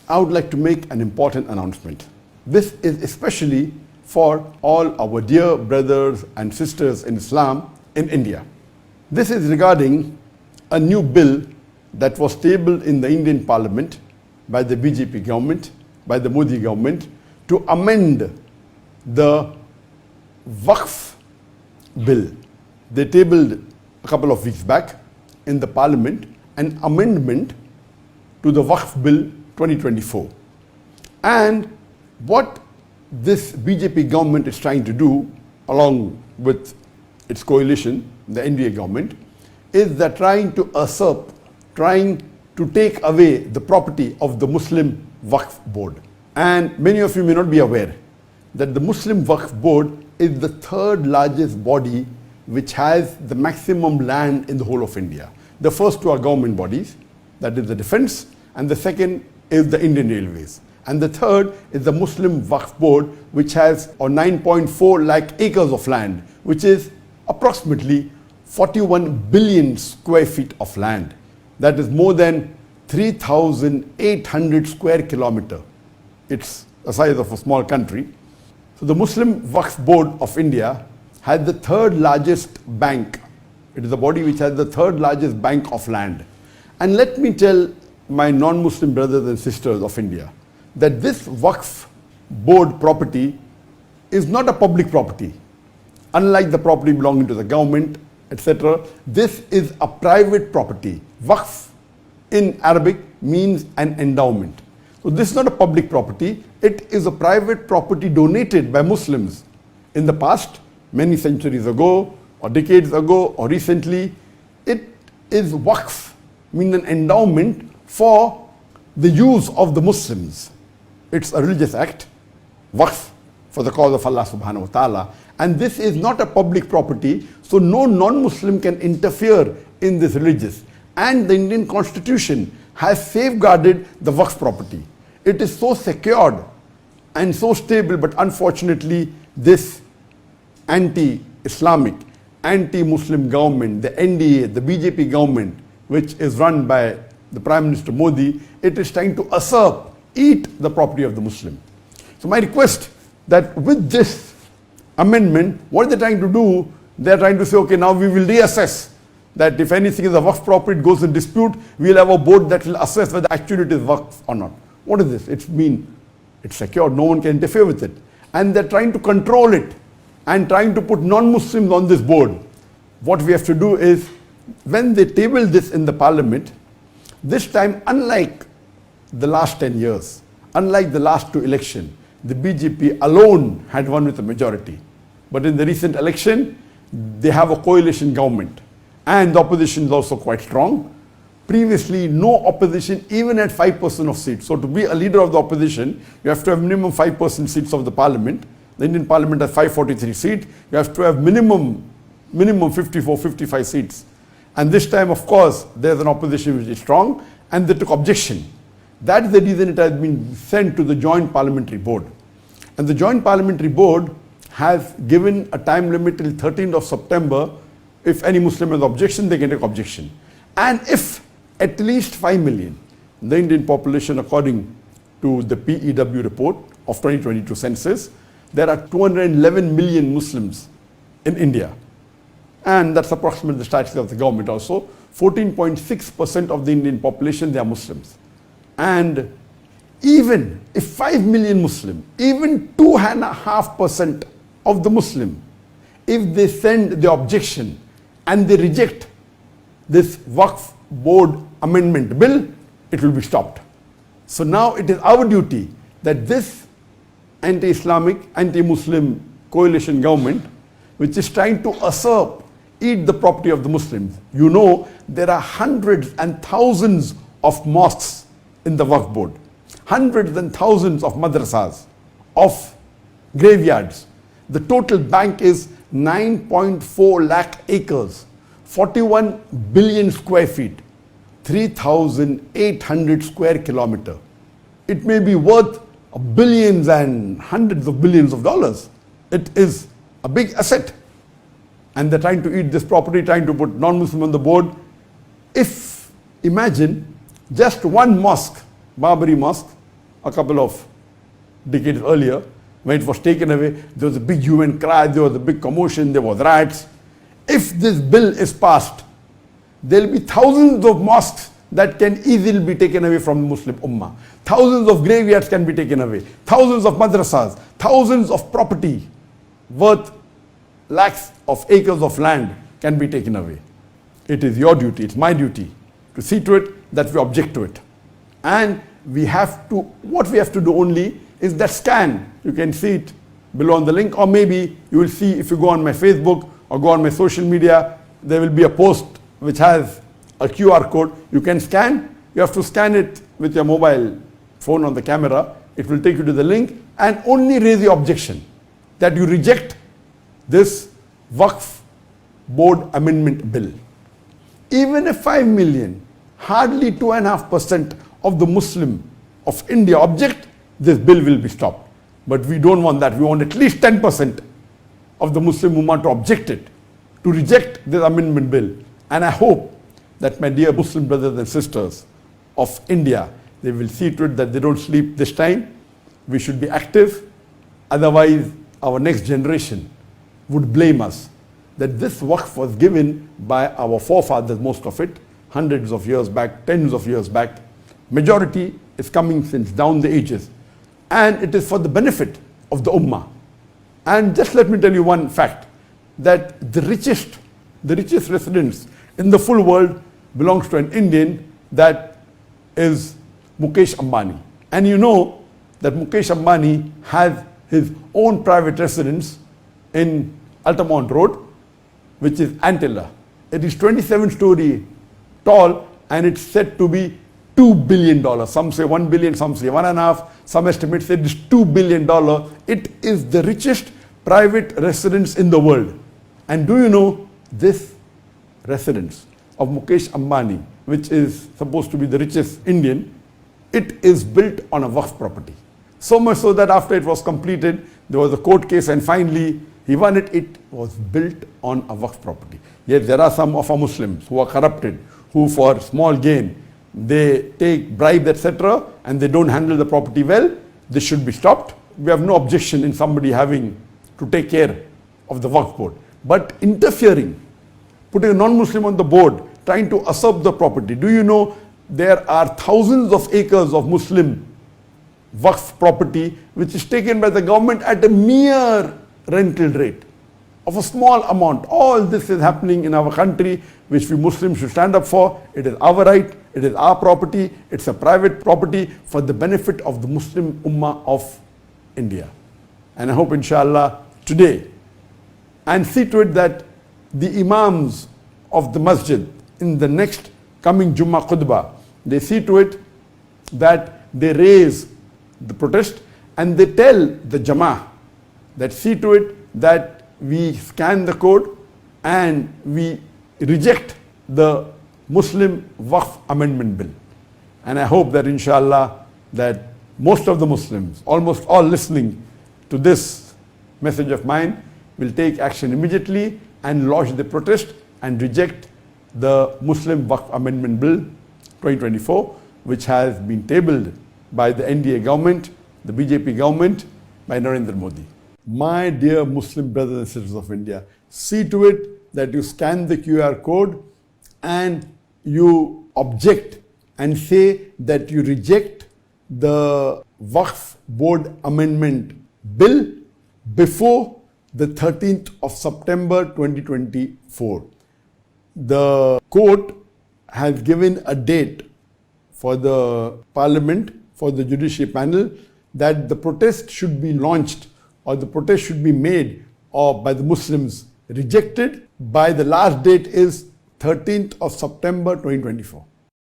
I would like to make an important announcement. This is especially for all our dear brothers and sisters in Islam in India. This is regarding a new bill that was tabled in the Indian Parliament by the BJP government, by the Modi government, to amend the Waqf Bill. They tabled a couple of weeks back in the Parliament an amendment to the Waqf Bill 2024. And what this BJP government is trying to do, along with its coalition, the NDA government, is they're trying to usurp, trying to take away the property of the Muslim Waqf Board. And many of you may not be aware that the Muslim Waqf Board is the third largest body which has the maximum land in the whole of India. The first two are government bodies, that is the defense, and the second is the Indian Railways. And the third is the Muslim Waqf Board, which has 9.4 lakh acres of land, which is approximately 41 billion square feet of land. That is more than 3,800 square kilometers. It's the size of a small country. So the Muslim Waqf Board of India has the third largest bank. It is the body which has the third largest bank of land. And let me tell my non-Muslim brothers and sisters of India that this Waqf Board property is not a public property. Unlike the property belonging to the government, etc., this is a private property. Waqf in Arabic means an endowment. So this is not a public property, it is a private property donated by Muslims in the past, many centuries ago, or decades ago, or recently. It is waqf, meaning an endowment for the use of the Muslims. It's a religious act, waqf, for the cause of Allah subhanahu wa ta'ala. And this is not a public property, so no non-Muslim can interfere in this religious. And the Indian Constitution has safeguarded the waqf property. It is so secured and so stable, but unfortunately this anti-Islamic, anti-Muslim government, the NDA, the BJP government, which is run by the Prime Minister Modi, it is trying to usurp, eat the property of the Muslim. So my request that with this amendment, what they're trying to do, they're trying to say, okay, now we will reassess that if anything is a waqf property, it goes in dispute, we'll have a board that will assess whether actually it is waqf or not. What is this? It's secured, no one can interfere with it. And they're trying to control it and trying to put non-Muslims on this board. What we have to do is, when they table this in the Parliament, this time, unlike the last 10 years, unlike the last two elections, the BJP alone had won with a majority. But in the recent election, they have a coalition government. And the opposition is also quite strong. Previously, no opposition even had 5% of seats. So to be a leader of the opposition, you have to have minimum 5% seats of the Parliament. The Indian Parliament has 543 seats. You have to have minimum 54, 55 seats. And this time, of course, there's an opposition which is strong, and they took objection. That is the reason it has been sent to the Joint Parliamentary Board. And the Joint Parliamentary Board has given a time limit till 13th of September. If any Muslim has objection, they can take objection. And if at least 5 million, the Indian population, according to the PEW report of 2022 census, there are 211 million Muslims in India. And that's approximately the statistics of the government also. 14.6% of the Indian population, they are Muslims. And even if 5 million Muslim, even 2.5% of the Muslim, if they send the objection and they reject this Waqf Board Amendment Bill, it will be stopped. So now it is our duty that this anti-Islamic, anti-Muslim coalition government, which is trying to usurp, eat the property of the Muslims. You know, there are hundreds and thousands of mosques in the Waqf Board, hundreds and thousands of madrasas, of graveyards. The total bank is 9.4 lakh acres, 41 billion square feet, 3,800 square kilometers. It may be worth billions and hundreds of billions of dollars. It is a big asset. And they're trying to eat this property, trying to put non-Muslim on the board. If, imagine, just one mosque, Babri Mosque, a couple of decades earlier. When it was taken away, there was a big hue and cry, there was a big commotion, there was riots. If this bill is passed, there will be thousands of mosques that can easily be taken away from the Muslim Ummah. Thousands of graveyards can be taken away. Thousands of madrasas, thousands of property worth lakhs of acres of land can be taken away. It is your duty, it's my duty to see to it that we object to it. And we have to, what we have to do only is that scan. You can see it below on the link, or maybe you will see if you go on my Facebook or go on my social media, there will be a post which has a QR code. You can scan. You have to scan it with your mobile phone on the camera. It will take you to the link and only raise the objection that you reject this Waqf Board Amendment Bill. Even if 5 million, hardly 2.5% of the Muslim of India object, this bill will be stopped. But we don't want that. We want at least 10% of the Muslim Ummah to object it, to reject this amendment bill. And I hope that my dear Muslim brothers and sisters of India, they will see to it that they don't sleep this time. We should be active. Otherwise, our next generation would blame us that this waqf was given by our forefathers, most of it, hundreds of years back, tens of years back. Majority is coming since down the ages. And it is for the benefit of the Ummah. And just let me tell you one fact, that the richest residents in the full world belongs to an Indian, that is Mukesh Ambani. And you know that Mukesh Ambani has his own private residence in Altamont Road, which is Antilla. It is 27-story tall and it's said to be $2 billion. Some say 1 billion, some say 1.5, some estimates say it is $2 billion. It is the richest private residence in the world. And do you know this residence of Mukesh Ambani, which is supposed to be the richest Indian, it is built on a Waqf property. So much so that after it was completed, there was a court case and finally he won it. It was built on a Waqf property. Yes, there are some of our Muslims who are corrupted, who for small gain, they take bribes, etc., and they don't handle the property well. This should be stopped. We have no objection in somebody having to take care of the Waqf board. But interfering, putting a non-Muslim on the board, trying to usurp the property. Do you know there are thousands of acres of Muslim Waqf property which is taken by the government at a mere rental rate of a small amount. All this is happening in our country, which we Muslims should stand up for. It is our right, it is our property, it's a private property for the benefit of the Muslim Ummah of India. And I hope inshallah today, and see to it that the Imams of the Masjid in the next coming Jummah Khutbah, they see to it that they raise the protest and they tell the Jama'ah that see to it that we scan the code and we reject the Muslim Waqf Amendment Bill. And I hope that inshallah that most of the Muslims, almost all listening to this message of mine, will take action immediately and lodge the protest and reject the Muslim Waqf Amendment Bill 2024, which has been tabled by the NDA government, the BJP government, by Narendra Modi. My dear Muslim brothers and sisters of India, see to it that you scan the QR code and you object and say that you reject the Waqf Board Amendment Bill before the 13th of September 2024. The court has given a date for the Parliament, for the Judiciary Panel, that the protest should be launched or the protest should be made or by the Muslims rejected by the last date is 13th of September 2024.